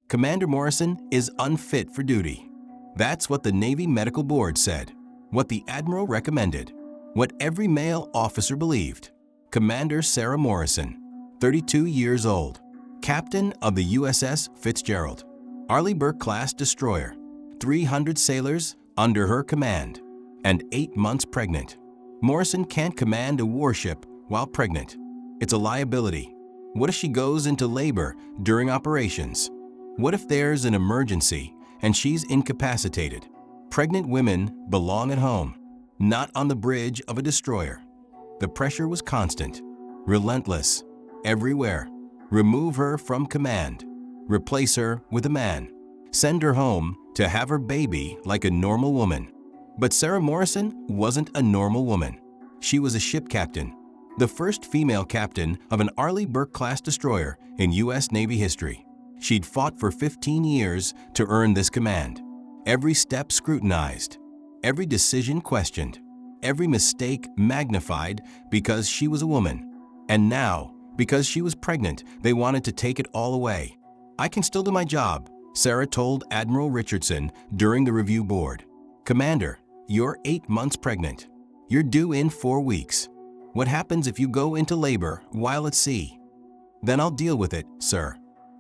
Commander Morrison is unfit for duty. That's what the Navy Medical Board said, what the Admiral recommended, what every male officer believed. Commander Sarah Morrison, 32 years old, captain of the USS Fitzgerald, Arleigh Burke-class destroyer, 300 sailors under her command, and 8 months pregnant. Morrison can't command a warship while pregnant. It's a liability. What if she goes into labor during operations? What if there's an emergency and she's incapacitated? Pregnant women belong at home, not on the bridge of a destroyer. The pressure was constant, relentless, everywhere. Remove her from command. Replace her with a man. Send her home to have her baby like a normal woman. But Sarah Morrison wasn't a normal woman. She was a ship captain, the first female captain of an Arleigh Burke-class destroyer in U.S. Navy history. She'd fought for 15 years to earn this command. Every step scrutinized, every decision questioned, every mistake magnified because she was a woman. And now, because she was pregnant, they wanted to take it all away. "I can still do my job," Sarah told Admiral Richardson during the review board. "Commander, you're 8 months pregnant. You're due in 4 weeks. What happens if you go into labor while at sea?" "Then I'll deal with it, sir.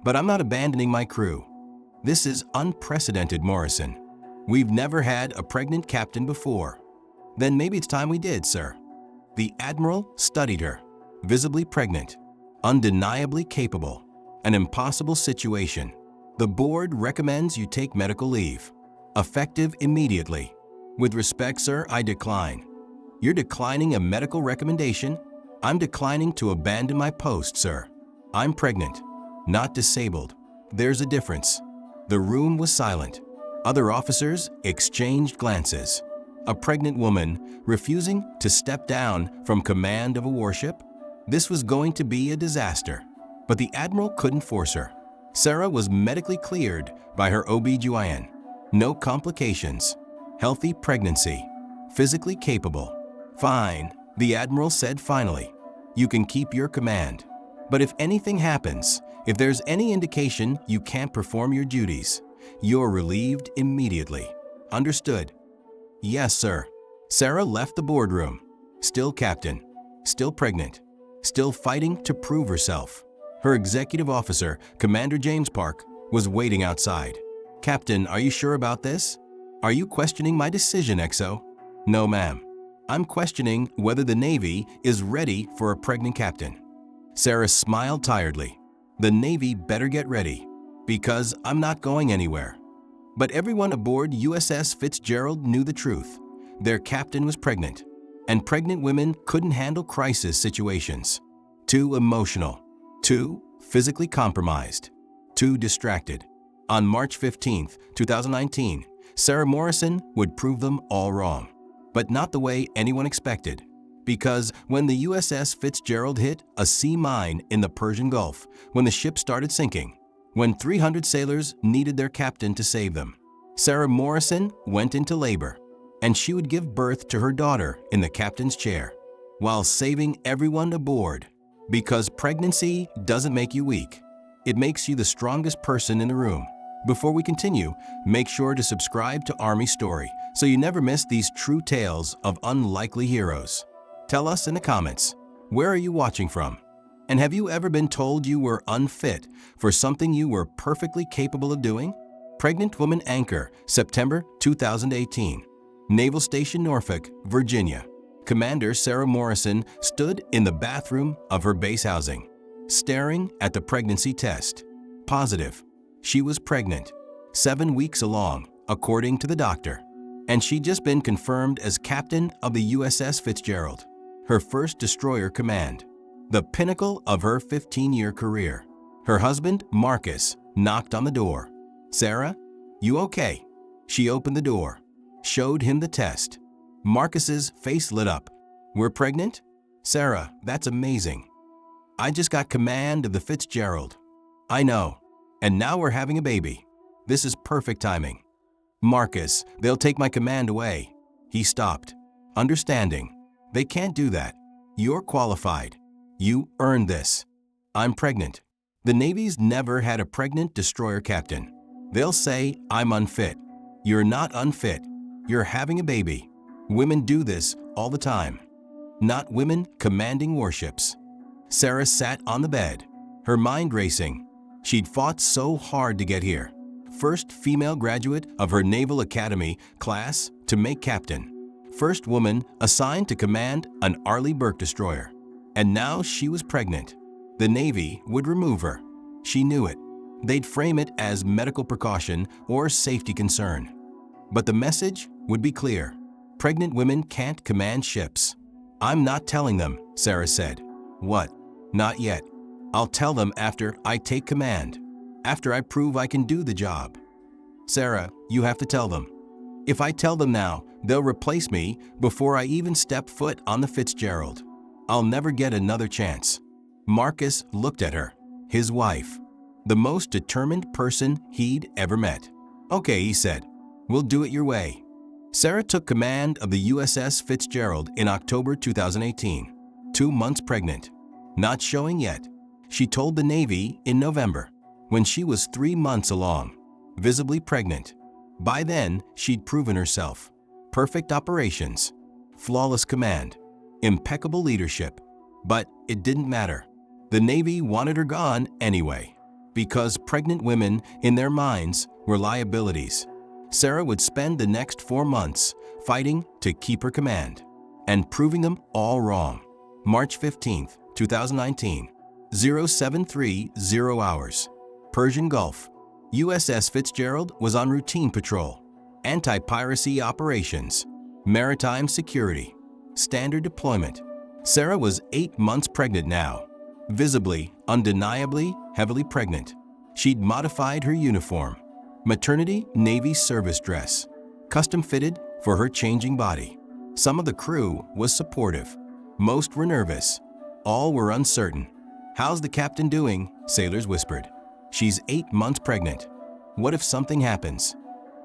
But I'm not abandoning my crew." This is unprecedented, Morrison. "We've never had a pregnant captain before." "Then maybe it's time we did, sir." The Admiral studied her. Visibly pregnant, undeniably capable, an impossible situation. "The board recommends you take medical leave. Effective immediately. With respect, sir, I decline." "You're declining a medical recommendation?" "I'm declining to abandon my post, sir. I'm pregnant, not disabled. There's a difference." The room was silent. Other officers exchanged glances. A pregnant woman refusing to step down from command of a warship? This was going to be a disaster. But the Admiral couldn't force her. Sarah was medically cleared by her OB/GYN. No complications. Healthy pregnancy. Physically capable. "Fine," the Admiral said finally. "You can keep your command. But if anything happens, if there's any indication you can't perform your duties, you're relieved immediately. Understood?" "Yes, sir." Sarah left the boardroom. Still captain. Still pregnant. Still fighting to prove herself. Her executive officer, Commander James Park, was waiting outside. "Captain, are you sure about this? Are you questioning my decision, XO?" "No, ma'am. I'm questioning whether the Navy is ready for a pregnant captain." Sarah smiled tiredly. "The Navy better get ready, because I'm not going anywhere." But everyone aboard USS Fitzgerald knew the truth. Their captain was pregnant, and pregnant women couldn't handle crisis situations. Too emotional, too physically compromised, too distracted. On March 15, 2019, Sarah Morrison would prove them all wrong. But not the way anyone expected. Because when the USS Fitzgerald hit a sea mine in the Persian Gulf, when the ship started sinking, when 300 sailors needed their captain to save them, Sarah Morrison went into labor, and she would give birth to her daughter in the captain's chair, while saving everyone aboard. Because pregnancy doesn't make you weak. It makes you the strongest person in the room. Before we continue, make sure to subscribe to Army Story so you never miss these true tales of unlikely heroes. Tell us in the comments, where are you watching from? And have you ever been told you were unfit for something you were perfectly capable of doing? Pregnant Woman Anchor, September 2018. Naval Station Norfolk, Virginia. Commander Sarah Morrison stood in the bathroom of her base housing, staring at the pregnancy test. Positive. She was pregnant, 7 weeks along, according to the doctor. And she'd just been confirmed as captain of the USS Fitzgerald, her first destroyer command, the pinnacle of her 15-year career. Her husband, Marcus, knocked on the door. "Sarah, you okay?" She opened the door, showed him the test. Marcus's face lit up. "We're pregnant?" "Sarah, that's amazing. I just got command of the Fitzgerald." "I know. And now we're having a baby. This is perfect timing." "Marcus, they'll take my command away." He stopped. "Understanding. They can't do that. You're qualified. You earned this." "I'm pregnant." The Navy's never had a pregnant destroyer captain. They'll say, "I'm unfit." You're not unfit. You're having a baby. Women do this all the time. Not women commanding warships. Sarah sat on the bed, her mind racing. She'd fought so hard to get here. First female graduate of her Naval Academy class to make captain. First woman assigned to command an Arleigh Burke destroyer. And now she was pregnant. The Navy would remove her. She knew it. They'd frame it as medical precaution or safety concern. But the message would be clear. Pregnant women can't command ships. "I'm not telling them," Sarah said. "What?" "Not yet. I'll tell them after I take command. After I prove I can do the job." "Sarah, you have to tell them. If I tell them now, they'll replace me before I even step foot on the Fitzgerald. I'll never get another chance." Marcus looked at her, his wife, the most determined person he'd ever met. "Okay," he said. "We'll do it your way." Sarah took command of the USS Fitzgerald in October 2018, 2 months pregnant. Not showing yet. She told the Navy in November, when she was 3 months along, visibly pregnant. By then, she'd proven herself. Perfect operations, flawless command, impeccable leadership. But it didn't matter. The Navy wanted her gone anyway, because pregnant women, in their minds, were liabilities. Sarah would spend the next 4 months fighting to keep her command and proving them all wrong. March 15, 2019, 0730 hours. Persian Gulf. USS Fitzgerald was on routine patrol, anti-piracy operations, maritime security, standard deployment. Sarah was 8 months pregnant now, visibly, undeniably, heavily pregnant. She'd modified her uniform. Maternity Navy service dress, custom fitted for her changing body. Some of the crew was supportive. Most were nervous. All were uncertain. "How's the captain doing?" sailors whispered. "She's 8 months pregnant. What if something happens?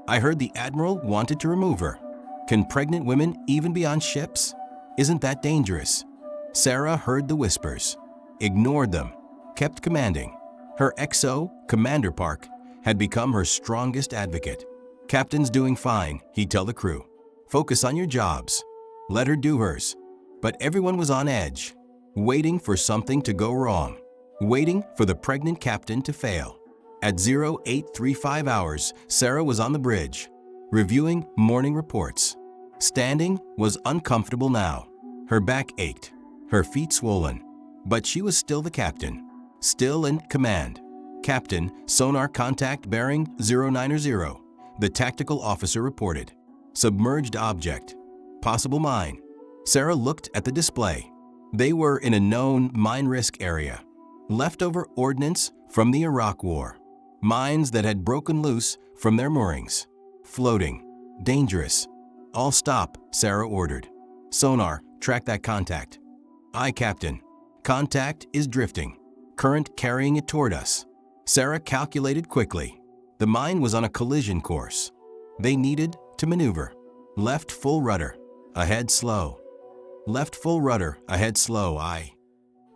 I heard the admiral wanted to remove her. Can pregnant women even be on ships? Isn't that dangerous?" Sarah heard the whispers, ignored them, kept commanding. Her XO, Commander Park, had become her strongest advocate. "Captain's doing fine," he'd tell the crew. "Focus on your jobs. Let her do hers." But everyone was on edge, waiting for something to go wrong, waiting for the pregnant captain to fail. At 0835 hours, Sarah was on the bridge, reviewing morning reports. Standing was uncomfortable now. Her back ached, her feet swollen. But she was still the captain, still in command. "Captain, sonar contact bearing 090, the tactical officer reported. "Submerged object. Possible mine." Sarah looked at the display. They were in a known mine risk area. Leftover ordnance from the Iraq War. Mines that had broken loose from their moorings. Floating. Dangerous. "All stop," Sarah ordered. "Sonar, track that contact." "Aye, Captain. Contact is drifting. Current carrying it toward us." Sarah calculated quickly. The mine was on a collision course. They needed to maneuver. Left full rudder, ahead slow. Left full rudder, ahead slow, aye.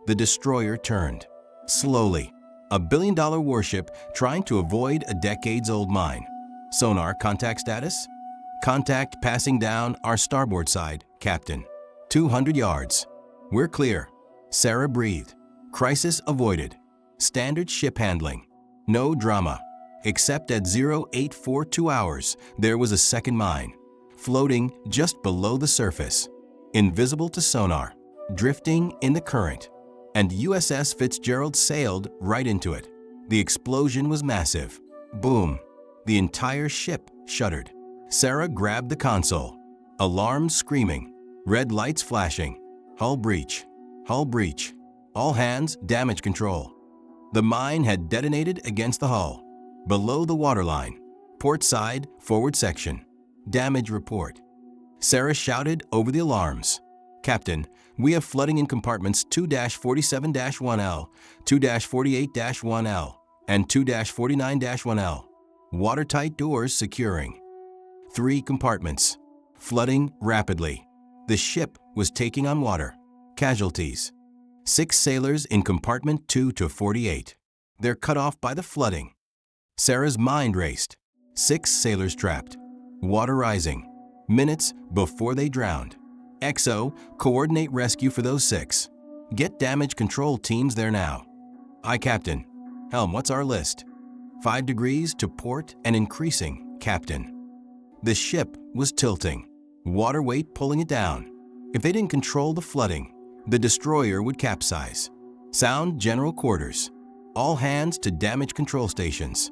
The destroyer turned. Slowly. A billion-dollar warship trying to avoid a decades-old mine. "Sonar contact status?" "Contact passing down our starboard side, Captain. 200 yards. We're clear." Sarah breathed. Crisis avoided. Standard ship handling. No drama. Except at 0842 hours, there was a second mine, floating just below the surface, invisible to sonar, drifting in the current. And USS Fitzgerald sailed right into it. The explosion was massive. Boom. The entire ship shuddered. Sarah grabbed the console. Alarms screaming. Red lights flashing. Hull breach. Hull breach. All hands, damage control. The mine had detonated against the hull. Below the waterline. Port side, forward section. Damage report. Sarah shouted over the alarms. "Captain, we have flooding in compartments 2-47-1L, 2-48-1L, and 2-49-1L. Watertight doors securing. 3 compartments. Flooding rapidly. The ship was taking on water. Casualties. 6 sailors in compartment 2 to 48. They're cut off by the flooding. Sarah's mind raced. 6 sailors trapped. Water rising. Minutes before they drowned. XO, coordinate rescue for those 6. Get damage control teams there now. Aye, Captain. Helm, what's our list? 5 degrees to port and increasing, Captain. The ship was tilting, water weight pulling it down. If they didn't control the flooding, the destroyer would capsize. Sound general quarters. All hands to damage control stations.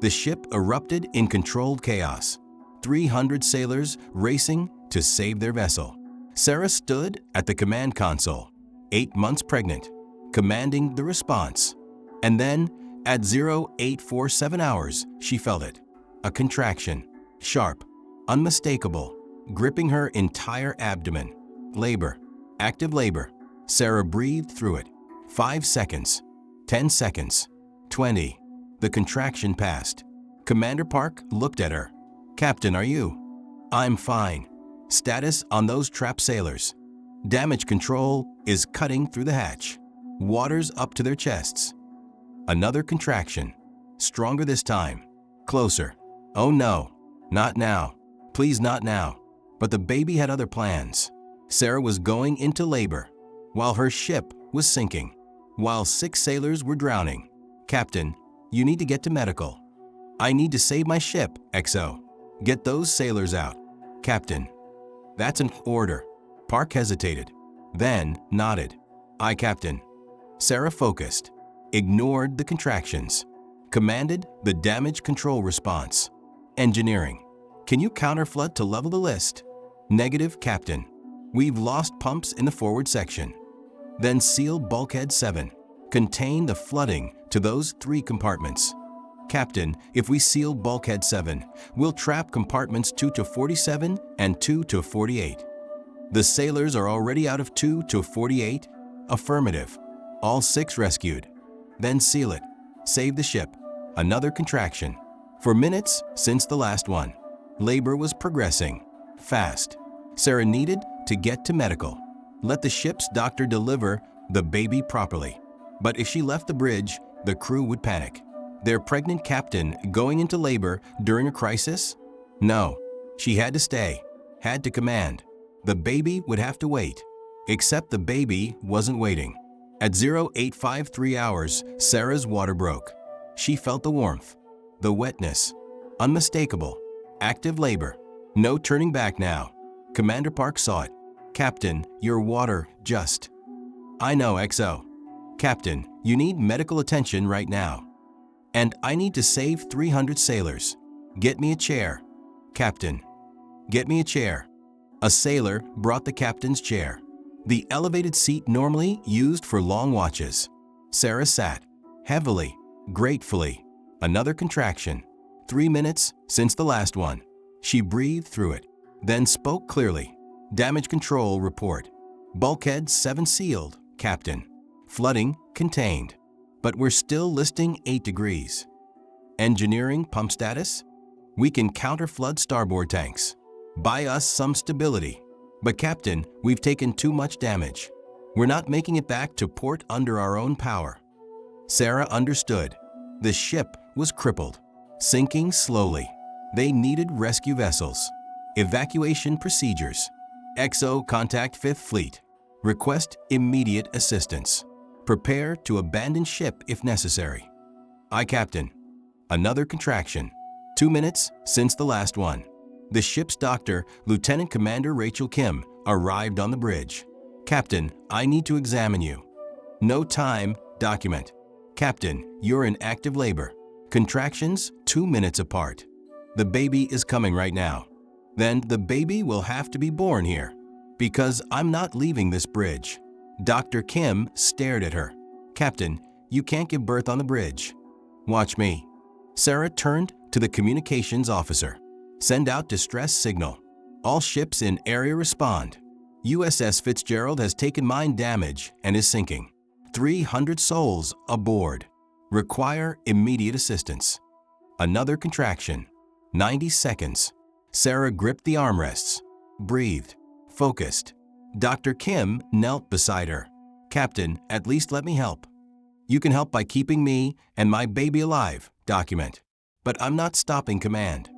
The ship erupted in controlled chaos. 300 sailors racing to save their vessel. Sarah stood at the command console, 8 months pregnant, commanding the response. And then, at 0847 hours, she felt it. A contraction, sharp, unmistakable, gripping her entire abdomen. Labor, active labor. Sarah breathed through it. 5 seconds, 10 seconds, 20. The contraction passed. Commander Park looked at her. Captain, are you? I'm fine. Status on those trapped sailors. Damage control is cutting through the hatch. Water's up to their chests. Another contraction. Stronger this time. Closer. Oh no, not now. Please not now. But the baby had other plans. Sarah was going into labor, while her ship was sinking, while 6 sailors were drowning. Captain, you need to get to medical. I need to save my ship, XO. Get those sailors out. Captain. That's an order. Park hesitated, then nodded. Aye, Captain. Sarah focused, ignored the contractions, commanded the damage control response. Engineering. Can you counterflood to level the list? Negative, Captain. We've lost pumps in the forward section. Then seal bulkhead 7. Contain the flooding to those 3 compartments. Captain, if we seal bulkhead 7, we'll trap compartments 2 to 47 and 2 to 48. The sailors are already out of 2 to 48? Affirmative. All 6 rescued. Then seal it. Save the ship. Another contraction. For minutes since the last one. Labor was progressing. Fast. Sarah needed to get to medical. Let the ship's doctor deliver the baby properly. But if she left the bridge, the crew would panic. Their pregnant captain going into labor during a crisis? No. She had to stay. Had to command. The baby would have to wait. Except the baby wasn't waiting. At 0853 hours, Sarah's water broke. She felt the warmth, the wetness, unmistakable, active labor. No turning back now. Commander Park saw it. Captain, your water just. I know, XO. Captain, you need medical attention right now. And I need to save 300 sailors. Get me a chair. Captain, get me a chair. A sailor brought the captain's chair. The elevated seat normally used for long watches. Sarah sat, heavily, gratefully. Another contraction. 3 minutes since the last one. She breathed through it, then spoke clearly. Damage control report. Bulkhead 7 sealed, Captain. Flooding contained. But we're still listing 8 degrees. Engineering pump status? We can counter-flood starboard tanks. Buy us some stability. But Captain, we've taken too much damage. We're not making it back to port under our own power. Sarah understood. The ship was crippled, sinking slowly. They needed rescue vessels. Evacuation procedures. XO contact 5th Fleet. Request immediate assistance. Prepare to abandon ship if necessary. Aye, Captain. Another contraction. 2 minutes since the last one. The ship's doctor, Lieutenant Commander Rachel Kim, arrived on the bridge. Captain, I need to examine you. No time, document. Captain, you're in active labor. Contractions 2 minutes apart. The baby is coming right now. Then the baby will have to be born here. Because I'm not leaving this bridge. Dr. Kim stared at her. Captain, you can't give birth on the bridge. Watch me. Sarah turned to the communications officer. Send out distress signal. All ships in area respond. USS Fitzgerald has taken mine damage and is sinking. 300 souls aboard. Require immediate assistance. Another contraction. 90 seconds. Sarah gripped the armrests. Breathed. Focused. Dr. Kim knelt beside her. Captain, at least let me help. You can help by keeping me and my baby alive. Document. But I'm not stopping command.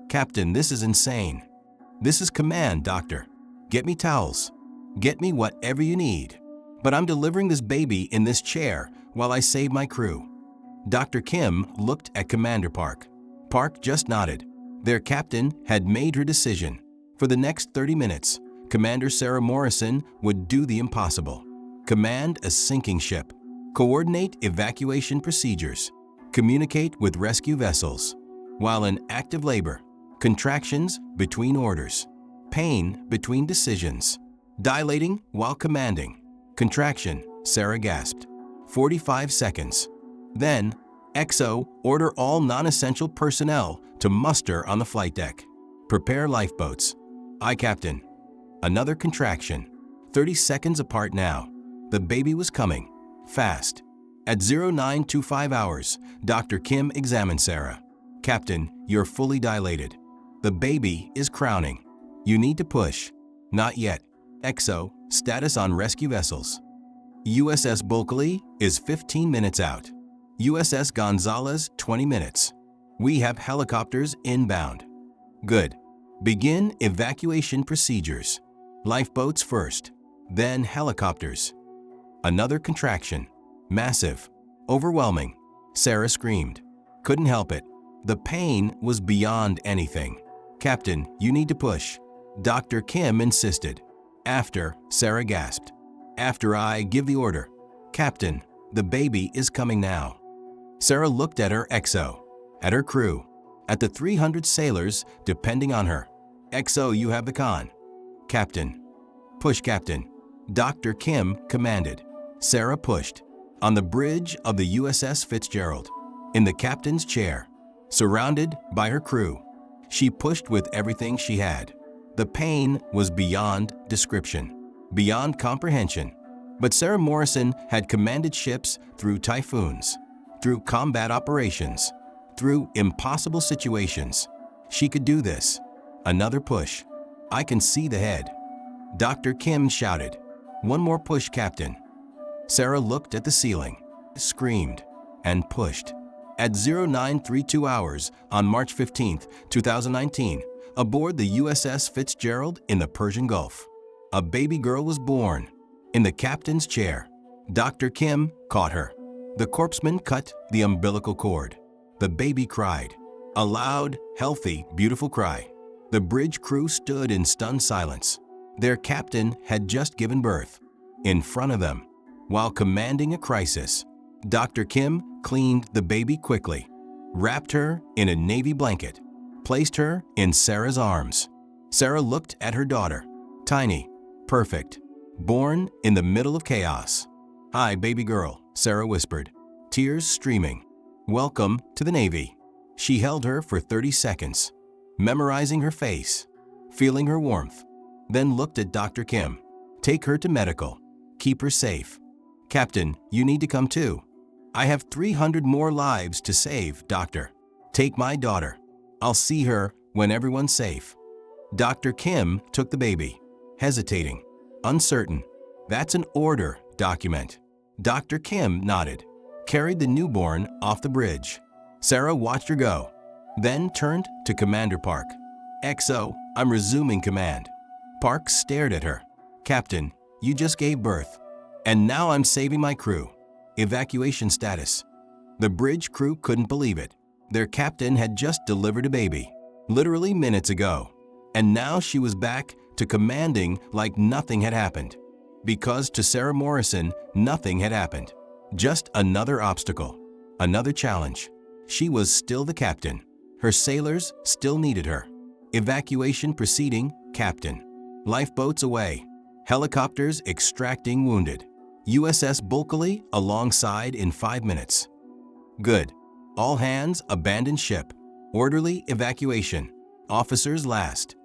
Captain, this is insane. This is command, Doctor. Get me towels. Get me whatever you need. But I'm delivering this baby in this chair while I save my crew. Dr. Kim looked at Commander Park. Park just nodded. Their captain had made her decision. For the next 30 minutes, Commander Sarah Morrison would do the impossible. Command a sinking ship. Coordinate evacuation procedures. Communicate with rescue vessels. While in active labor, contractions between orders. Pain between decisions. Dilating while commanding. Contraction, Sarah gasped. 45 seconds. Then, XO, order all non-essential personnel to muster on the flight deck. Prepare lifeboats. Aye, Captain. Another contraction. 30 seconds apart now. The baby was coming. Fast. At 0925 hours, Dr. Kim examined Sarah. Captain, you're fully dilated. The baby is crowning. You need to push. Not yet. XO, status on rescue vessels. USS Bulkley is 15 minutes out. USS Gonzalez, 20 minutes. We have helicopters inbound. Good. Begin evacuation procedures. Lifeboats first, then helicopters. Another contraction. Massive. Overwhelming. Sarah screamed. Couldn't help it. The pain was beyond anything. Captain, you need to push. Dr. Kim insisted. After, Sarah gasped. After I give the order. Captain, the baby is coming now. Sarah looked at her XO, at her crew, at the 300 sailors depending on her. XO, you have the con. Captain. Push, Captain. Dr. Kim commanded. Sarah pushed. On the bridge of the USS Fitzgerald, in the captain's chair, surrounded by her crew, she pushed with everything she had. The pain was beyond description, beyond comprehension. But Sarah Morrison had commanded ships through typhoons, through combat operations, through impossible situations. She could do this. Another push. I can see the head. Dr. Kim shouted, "One more push, Captain." Sarah looked at the ceiling, screamed, and pushed. At 0932 hours on March 15, 2019, aboard the USS Fitzgerald in the Persian Gulf, a baby girl was born. In the captain's chair, Dr. Kim caught her. The corpsman cut the umbilical cord. The baby cried. A loud, healthy, beautiful cry. The bridge crew stood in stunned silence. Their captain had just given birth. In front of them, while commanding a crisis, Dr. Kim cleaned the baby quickly, wrapped her in a navy blanket, placed her in Sarah's arms. Sarah looked at her daughter, tiny, perfect, born in the middle of chaos. "Hi, baby girl," Sarah whispered, tears streaming. "Welcome to the Navy." She held her for 30 seconds, memorizing her face, feeling her warmth, then looked at Dr. Kim. "Take her to medical. Keep her safe." "Captain, you need to come too. I have 300 more lives to save, Doctor. Take my daughter. I'll see her when everyone's safe." Dr. Kim took the baby, hesitating, uncertain. "That's an order, document." Dr. Kim nodded, carried the newborn off the bridge. Sarah watched her go, then turned to Commander Park. "XO, I'm resuming command." Park stared at her. "Captain, you just gave birth. And now I'm saving my crew. Evacuation status." The bridge crew couldn't believe it. Their captain had just delivered a baby, literally minutes ago. And now she was back to commanding like nothing had happened. Because to Sarah Morrison, nothing had happened. Just another obstacle, another challenge. She was still the captain. Her sailors still needed her. Evacuation proceeding, Captain. Lifeboats away. Helicopters extracting wounded. USS Bulkley alongside in 5 minutes. Good. All hands abandon ship. Orderly evacuation. Officers last.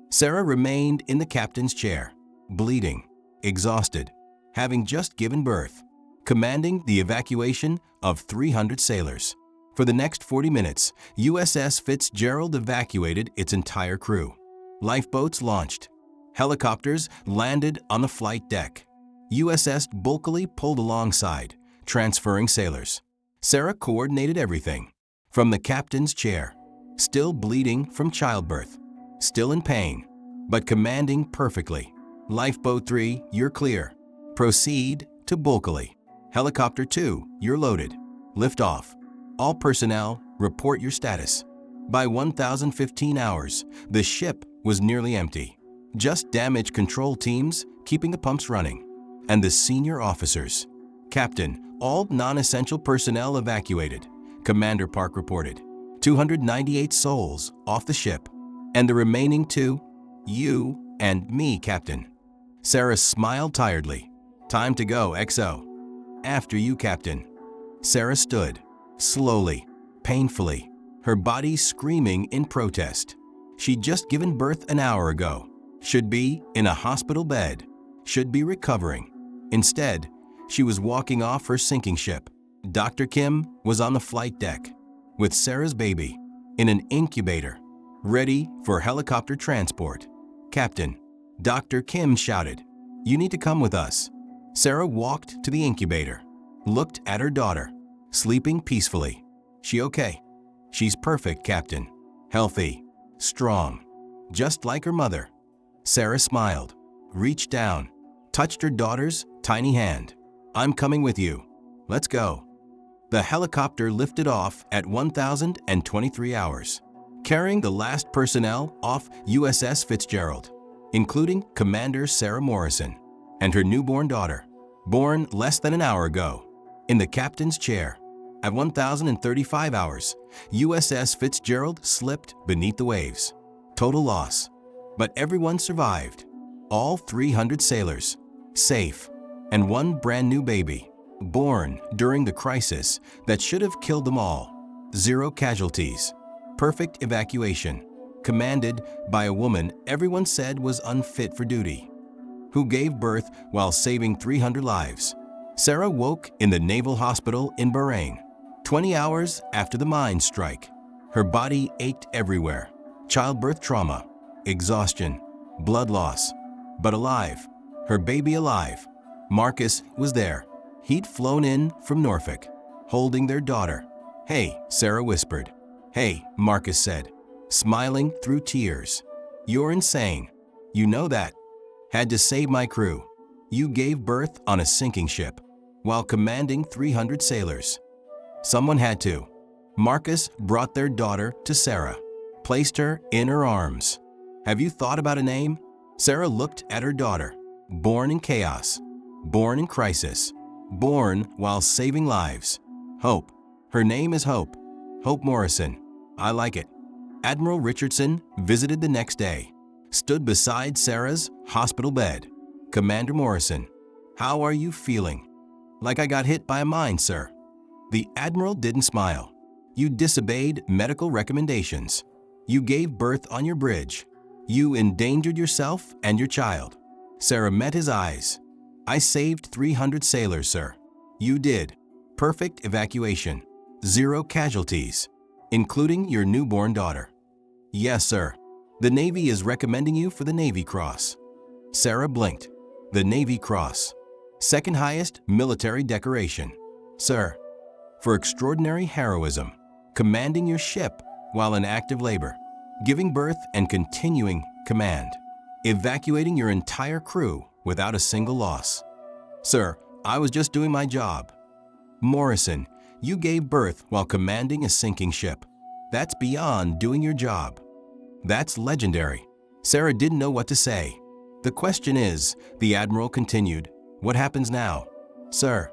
Sarah remained in the captain's chair, bleeding, exhausted, having just given birth, commanding the evacuation of 300 sailors. For the next 40 minutes, USS Fitzgerald evacuated its entire crew. Lifeboats launched. Helicopters landed on the flight deck. USS Bulkley pulled alongside, transferring sailors. Sarah coordinated everything. From the captain's chair, still bleeding from childbirth, still in pain, but commanding perfectly. Lifeboat 3, you're clear. Proceed to Bulkley. Helicopter 2, you're loaded. Lift off. All personnel, report your status. By 1015 hours, the ship was nearly empty. Just damage control teams keeping the pumps running. And the senior officers. Captain, all non-essential personnel evacuated. Commander Park reported. 298 souls off the ship. And the remaining 2, you and me, Captain. Sarah smiled tiredly. Time to go, XO. After you, Captain. Sarah stood, slowly, painfully, her body screaming in protest. She'd just given birth an hour ago. Should be in a hospital bed. Should be recovering. Instead, she was walking off her sinking ship. Dr. Kim was on the flight deck with Sarah's baby in an incubator, ready for helicopter transport. Captain, Dr. Kim shouted, "You need to come with us." Sarah walked to the incubator, looked at her daughter, sleeping peacefully. She okay? She's perfect, Captain. Healthy, strong, just like her mother. Sarah smiled, reached down, touched her daughter's tiny hand. I'm coming with you. Let's go. The helicopter lifted off at 1023 hours, carrying the last personnel off USS Fitzgerald, including Commander Sarah Morrison and her newborn daughter, born less than an hour ago, in the captain's chair. At 1035 hours, USS Fitzgerald slipped beneath the waves. Total loss. But everyone survived. All 300 sailors, safe, and one brand new baby, born during the crisis that should have killed them all. 0 casualties. Perfect evacuation, commanded by a woman everyone said was unfit for duty, who gave birth while saving 300 lives. Sarah woke in the Naval Hospital in Bahrain, 20 hours after the mine strike. Her body ached everywhere. Childbirth trauma, exhaustion, blood loss, but alive. Her baby alive. Marcus was there. He'd flown in from Norfolk, holding their daughter. "Hey," Sarah whispered. "Hey," Marcus said, smiling through tears. "You're insane. You know that. Had to save my crew. You gave birth on a sinking ship, while commanding 300 sailors. Someone had to." Marcus brought their daughter to Sarah, placed her in her arms. "Have you thought about a name?" Sarah looked at her daughter, born in chaos, born in crisis, born while saving lives. Hope. Her name is Hope. Hope Morrison. I like it. Admiral Richardson visited the next day, stood beside Sarah's hospital bed. "Commander Morrison, how are you feeling?" "Like I got hit by a mine, sir." The Admiral didn't smile. "You disobeyed medical recommendations. You gave birth on your bridge. You endangered yourself and your child." Sarah met his eyes. "I saved 300 sailors, sir." "You did. Perfect evacuation. 0 casualties, including your newborn daughter." "Yes, sir. The Navy is recommending you for the Navy Cross." Sarah blinked. The Navy Cross, second highest military decoration. "Sir, for extraordinary heroism, commanding your ship while in active labor, giving birth and continuing command, evacuating your entire crew without a single loss." "Sir, I was just doing my job." "Morrison, you gave birth while commanding a sinking ship. That's beyond doing your job. That's legendary." Sarah didn't know what to say. "The question is," the Admiral continued, "what happens now?" "Sir,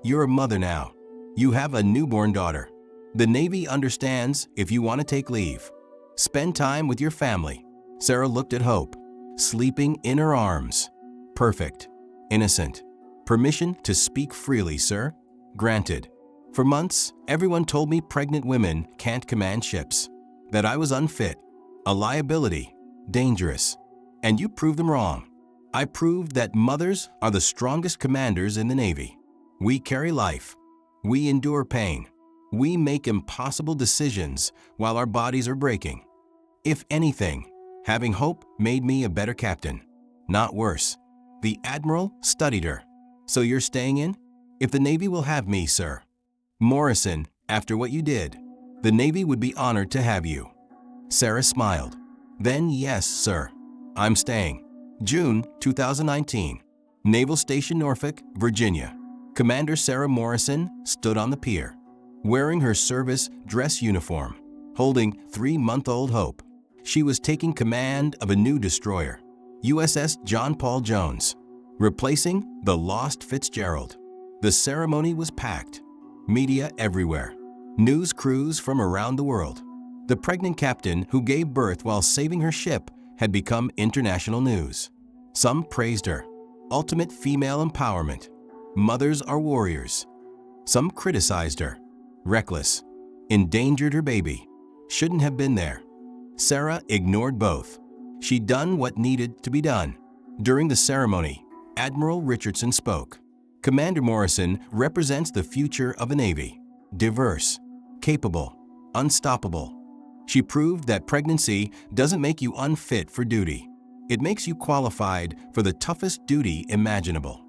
you're a mother now. You have a newborn daughter. The Navy understands if you want to take leave. Spend time with your family." Sarah looked at Hope, sleeping in her arms. "Perfect. Innocent. Permission to speak freely, sir? Granted. For months, everyone told me pregnant women can't command ships, that I was unfit, a liability, dangerous. And you proved them wrong. I proved that mothers are the strongest commanders in the Navy. We carry life. We endure pain. We make impossible decisions while our bodies are breaking. If anything, having hope made me a better captain, not worse." The Admiral studied her. "So you're staying in?" If the Navy will have me, sir. Morrison, after what you did, the Navy would be honored to have you. Sarah smiled. Then yes, sir. I'm staying. June 2019. Naval Station Norfolk, Virginia. Commander Sarah Morrison stood on the pier, wearing her service dress uniform, holding 3-month-old Hope. She was taking command of a new destroyer, USS John Paul Jones, replacing the lost Fitzgerald. The ceremony was packed. Media everywhere. News crews from around the world. The pregnant captain who gave birth while saving her ship had become international news. Some praised her. Ultimate female empowerment. Mothers are warriors. Some criticized her. Reckless. Endangered her baby. Shouldn't have been there. Sarah ignored both. She'd done what needed to be done. During the ceremony, Admiral Richardson spoke. Commander Morrison represents the future of the Navy. Diverse, capable, unstoppable. She proved that pregnancy doesn't make you unfit for duty. It makes you qualified for the toughest duty imaginable.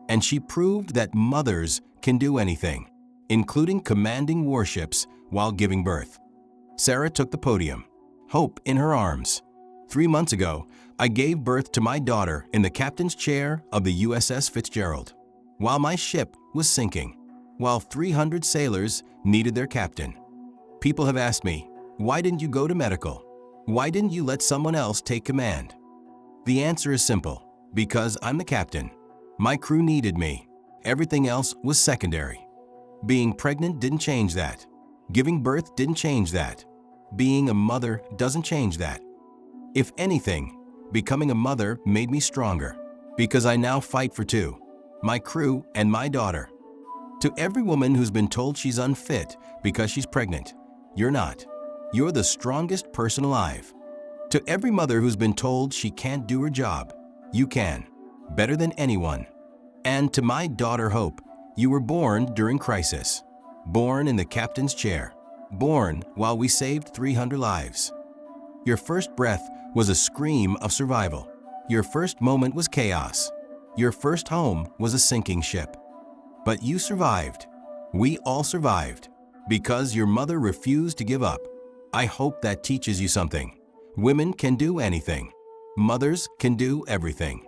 And she proved that mothers can do anything, including commanding warships while giving birth. Sarah took the podium, Hope in her arms. 3 months ago, I gave birth to my daughter in the captain's chair of the USS Fitzgerald, while my ship was sinking, while 300 sailors needed their captain. People have asked me, why didn't you go to medical? Why didn't you let someone else take command? The answer is simple, because I'm the captain. My crew needed me. Everything else was secondary. Being pregnant didn't change that. Giving birth didn't change that. Being a mother doesn't change that. If anything, becoming a mother made me stronger, because I now fight for two, my crew and my daughter. To every woman who's been told she's unfit because she's pregnant, you're not. You're the strongest person alive. To every mother who's been told she can't do her job, you can, better than anyone. And to my daughter Hope, you were born during crisis, born in the captain's chair, born while we saved 300 lives. Your first breath was a scream of survival. Your first moment was chaos. Your first home was a sinking ship. But you survived. We all survived, because your mother refused to give up. I hope that teaches you something. Women can do anything. Mothers can do everything.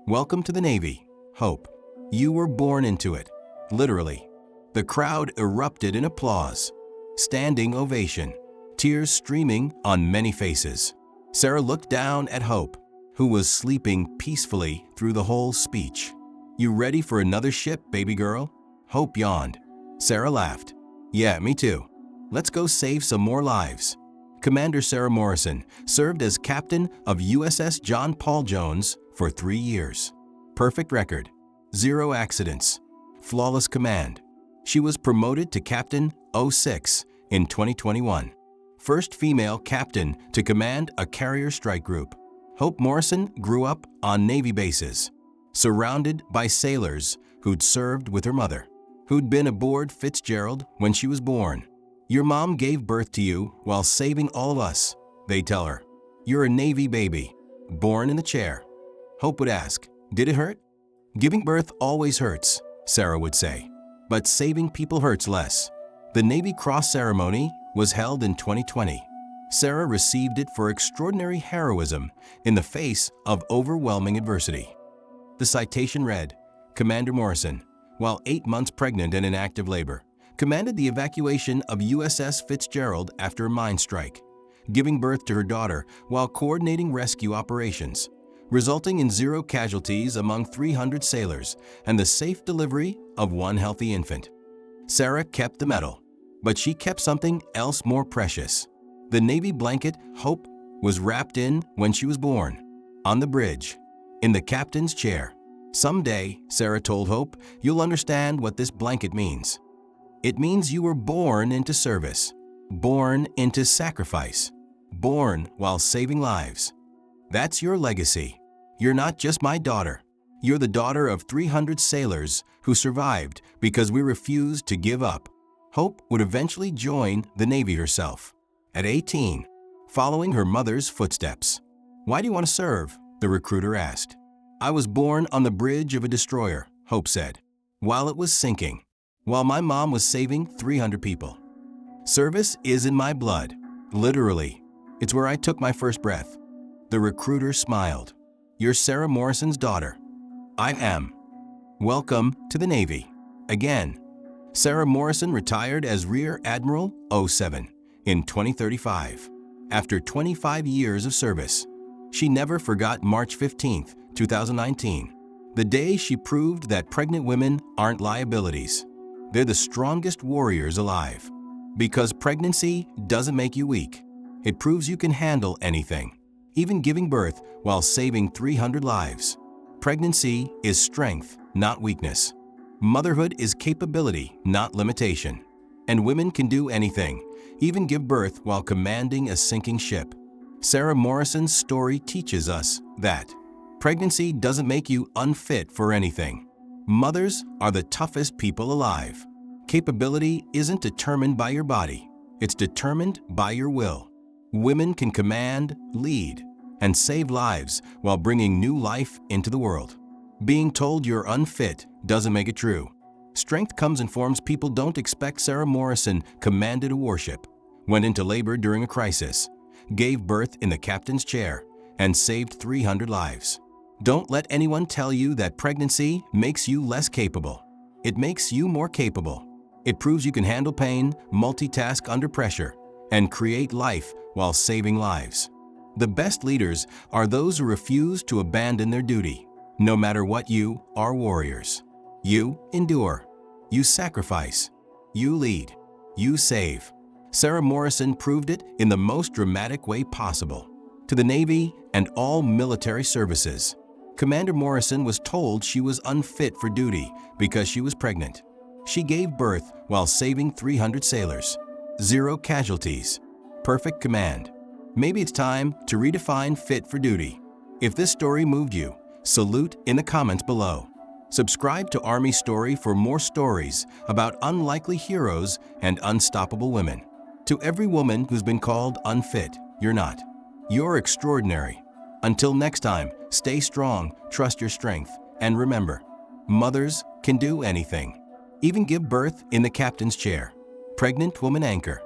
Welcome to the Navy, Hope. You were born into it, literally. The crowd erupted in applause. Standing ovation. Tears streaming on many faces. Sarah looked down at Hope, who was sleeping peacefully through the whole speech. You ready for another ship, baby girl? Hope yawned. Sarah laughed. Yeah, me too. Let's go save some more lives. Commander Sarah Morrison served as captain of USS John Paul Jones for 3 years. Perfect record. 0 accidents. Flawless command. She was promoted to Captain 06 in 2021. First female captain to command a carrier strike group. Hope Morrison grew up on Navy bases, surrounded by sailors who'd served with her mother, who'd been aboard Fitzgerald when she was born. Your mom gave birth to you while saving all of us, they tell her. You're a Navy baby, born in the chair. Hope would ask, did it hurt? Giving birth always hurts, Sarah would say, but saving people hurts less. The Navy Cross ceremony was held in 2020. Sarah received it for extraordinary heroism in the face of overwhelming adversity. The citation read, Commander Morrison, while 8 months pregnant and in active labor, commanded the evacuation of USS Fitzgerald after a mine strike, giving birth to her daughter while coordinating rescue operations, resulting in 0 casualties among 300 sailors and the safe delivery of 1 healthy infant. Sarah kept the medal, but she kept something else more precious. The Navy blanket Hope was wrapped in when she was born, on the bridge, in the captain's chair. Someday, Sarah told Hope, you'll understand what this blanket means. It means you were born into service, born into sacrifice, born while saving lives. That's your legacy. You're not just my daughter. You're the daughter of 300 sailors who survived because we refused to give up. Hope would eventually join the Navy herself, at 18, following her mother's footsteps. Why do you want to serve? The recruiter asked. I was born on the bridge of a destroyer, Hope said. while it was sinking, while my mom was saving 300 people. Service is in my blood, literally. It's where I took my first breath. The recruiter smiled. You're Sarah Morrison's daughter. I am. Welcome to the Navy. Again. Sarah Morrison retired as Rear Admiral 07 in 2035. After 25 years of service, she never forgot March 15, 2019, the day she proved that pregnant women aren't liabilities. They're the strongest warriors alive. Because pregnancy doesn't make you weak. It proves you can handle anything, even giving birth while saving 300 lives. Pregnancy is strength, not weakness. Motherhood is capability, not limitation. And women can do anything, even give birth while commanding a sinking ship. Sarah Morrison's story teaches us that pregnancy doesn't make you unfit for anything. Mothers are the toughest people alive. Capability isn't determined by your body. It's determined by your will. Women can command, lead, and save lives while bringing new life into the world. Being told you're unfit doesn't make it true. Strength comes in forms people don't expect. Sarah Morrison commanded a warship, went into labor during a crisis, gave birth in the captain's chair, and saved 300 lives. Don't let anyone tell you that pregnancy makes you less capable. It makes you more capable. It proves you can handle pain, multitask under pressure, and create life while saving lives. The best leaders are those who refuse to abandon their duty. No matter what, you are warriors. You endure. You sacrifice. You lead. You save. Sarah Morrison proved it in the most dramatic way possible. To the Navy and all military services, Commander Morrison was told she was unfit for duty because she was pregnant. She gave birth while saving 300 sailors. 0 casualties. Perfect command. Maybe it's time to redefine fit for duty. If this story moved you, salute in the comments below. Subscribe to Army Story for more stories about unlikely heroes and unstoppable women. To every woman who's been called unfit, you're not. You're extraordinary. Until next time, stay strong, trust your strength, and remember, mothers can do anything. Even give birth in the captain's chair. Pregnant woman anchor.